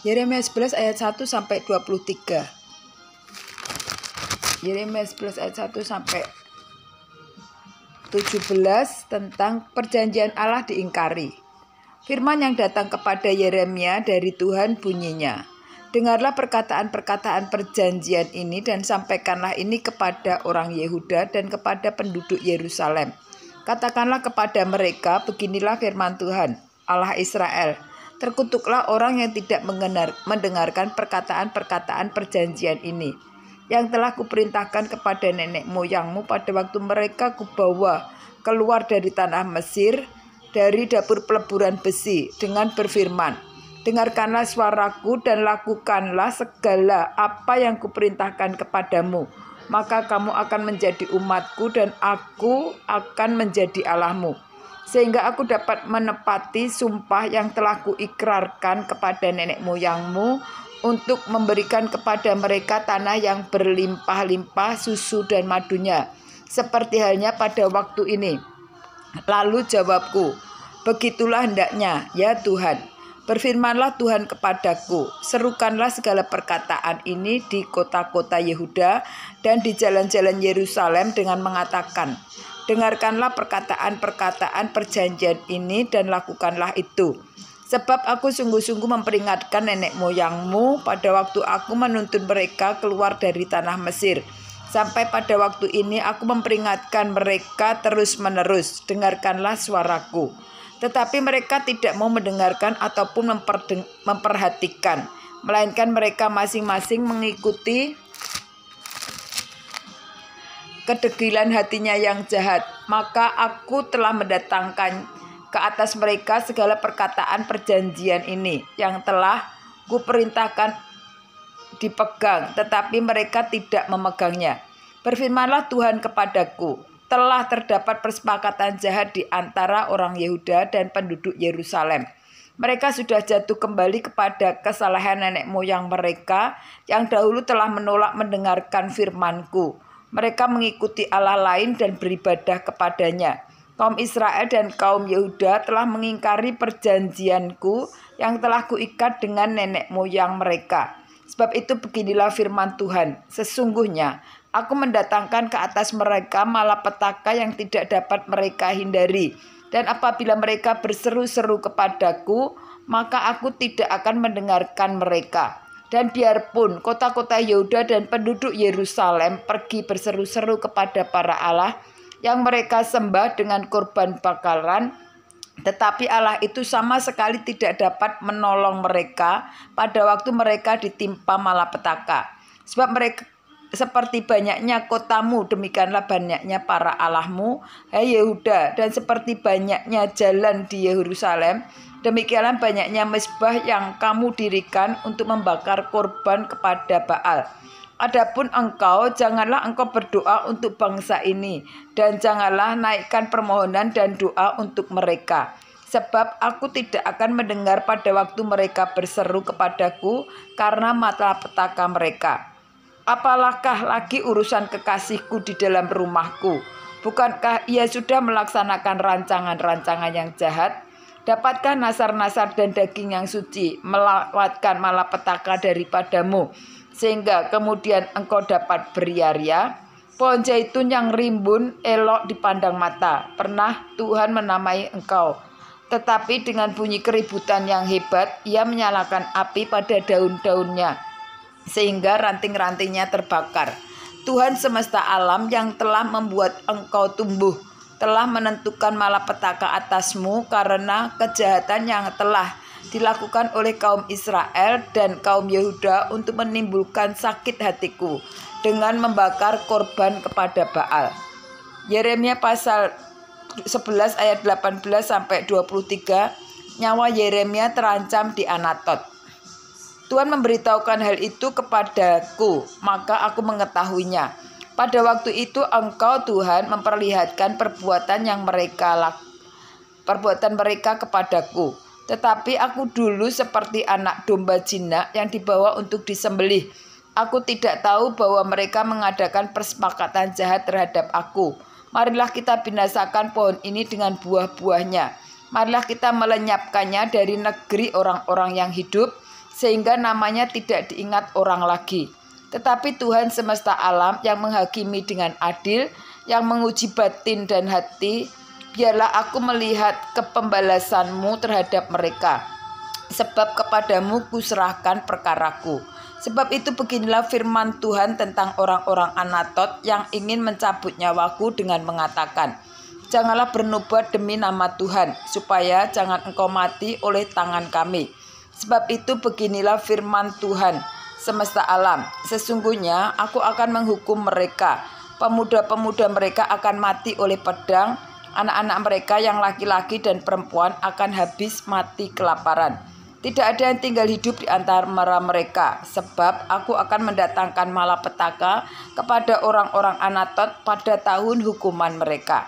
Yeremia 11 ayat 1 sampai 23. Yeremia 11 ayat 1 sampai 17 tentang perjanjian Allah diingkari. Firman yang datang kepada Yeremia dari Tuhan bunyinya, dengarlah perkataan-perkataan perjanjian ini dan sampaikanlah ini kepada orang Yehuda dan kepada penduduk Yerusalem. Katakanlah kepada mereka, beginilah firman Tuhan, Allah Israel. Terkutuklah orang yang tidak mendengarkan perkataan-perkataan perjanjian ini, yang telah kuperintahkan kepada nenek moyangmu pada waktu mereka kubawa keluar dari tanah Mesir, dari dapur peleburan besi, dengan berfirman, dengarkanlah suaraku dan lakukanlah segala apa yang kuperintahkan kepadamu, maka kamu akan menjadi umatku dan aku akan menjadi Allahmu, sehingga aku dapat menepati sumpah yang telah kuikrarkan kepada nenek moyangmu untuk memberikan kepada mereka tanah yang berlimpah-limpah susu dan madunya, seperti halnya pada waktu ini. Lalu jawabku, begitulah hendaknya, ya Tuhan. Berfirmanlah Tuhan kepadaku, serukanlah segala perkataan ini di kota-kota Yehuda dan di jalan-jalan Yerusalem dengan mengatakan, dengarkanlah perkataan-perkataan perjanjian ini dan lakukanlah itu. Sebab aku sungguh-sungguh memperingatkan nenek moyangmu pada waktu aku menuntun mereka keluar dari tanah Mesir. Sampai pada waktu ini aku memperingatkan mereka terus-menerus, dengarkanlah suaraku. Tetapi mereka tidak mau mendengarkan ataupun memperhatikan, melainkan mereka masing-masing mengikuti kedegilan hatinya yang jahat. Maka aku telah mendatangkan ke atas mereka segala perkataan perjanjian ini yang telah kuperintahkan dipegang, tetapi mereka tidak memegangnya. Berfirmanlah Tuhan kepadaku, telah terdapat persepakatan jahat di antara orang Yehuda dan penduduk Yerusalem. Mereka sudah jatuh kembali kepada kesalahan nenek moyang mereka yang dahulu telah menolak mendengarkan firman-Ku. Mereka mengikuti Allah lain dan beribadah kepadanya. Kaum Israel dan kaum Yehuda telah mengingkari perjanjian-Ku yang telah kuikat dengan nenek moyang mereka. Sebab itu beginilah firman Tuhan, sesungguhnya aku mendatangkan ke atas mereka malapetaka yang tidak dapat mereka hindari. Dan apabila mereka berseru-seru kepadaku, maka aku tidak akan mendengarkan mereka. Dan biarpun kota-kota Yehuda dan penduduk Yerusalem pergi berseru-seru kepada para Allah yang mereka sembah dengan korban bakaran, tetapi Allah itu sama sekali tidak dapat menolong mereka pada waktu mereka ditimpa malapetaka. Sebab mereka seperti banyaknya kotamu, demikianlah banyaknya para allahmu, hai Yehuda, dan seperti banyaknya jalan di Yerusalem, demikianlah banyaknya mezbah yang kamu dirikan untuk membakar korban kepada Baal. Adapun engkau, janganlah engkau berdoa untuk bangsa ini, dan janganlah naikkan permohonan dan doa untuk mereka. Sebab aku tidak akan mendengar pada waktu mereka berseru kepadaku karena malapetaka mereka. Apalakah lagi urusan kekasihku di dalam rumahku? Bukankah ia sudah melaksanakan rancangan-rancangan yang jahat? Dapatkah nasar-nasar dan daging yang suci melewatkan malapetaka daripadamu, sehingga kemudian engkau dapat beria-ria? Pohon zaitun yang rimbun elok dipandang mata, pernah Tuhan menamai engkau. Tetapi dengan bunyi keributan yang hebat, ia menyalakan api pada daun-daunnya, sehingga ranting-rantingnya terbakar. Tuhan semesta alam yang telah membuat engkau tumbuh, telah menentukan malapetaka atasmu karena kejahatan yang telah dilakukan oleh kaum Israel dan kaum Yehuda untuk menimbulkan sakit hatiku dengan membakar korban kepada Baal. Yeremia pasal 11 ayat 18 sampai 23, nyawa Yeremia terancam di Anatot. Tuhan memberitahukan hal itu kepadaku, maka aku mengetahuinya. Pada waktu itu engkau Tuhan memperlihatkan perbuatan mereka kepadaku. Tetapi aku dulu seperti anak domba jinak yang dibawa untuk disembelih. Aku tidak tahu bahwa mereka mengadakan persepakatan jahat terhadap aku. Marilah kita binasakan pohon ini dengan buah-buahnya. Marilah kita melenyapkannya dari negeri orang-orang yang hidup, sehingga namanya tidak diingat orang lagi. Tetapi Tuhan semesta alam yang menghakimi dengan adil, yang menguji batin dan hati, biarlah aku melihat kepembalasanmu terhadap mereka, sebab kepadamu kuserahkan perkaraku. Sebab itu beginilah firman Tuhan tentang orang-orang Anatot yang ingin mencabut nyawaku dengan mengatakan, janganlah bernubuat demi nama Tuhan, supaya jangan engkau mati oleh tangan kami. Sebab itu beginilah firman Tuhan semesta alam, sesungguhnya aku akan menghukum mereka. Pemuda-pemuda mereka akan mati oleh pedang, anak-anak mereka yang laki-laki dan perempuan akan habis mati kelaparan. Tidak ada yang tinggal hidup di antara mereka, sebab aku akan mendatangkan malapetaka kepada orang-orang Anatot pada tahun hukuman mereka.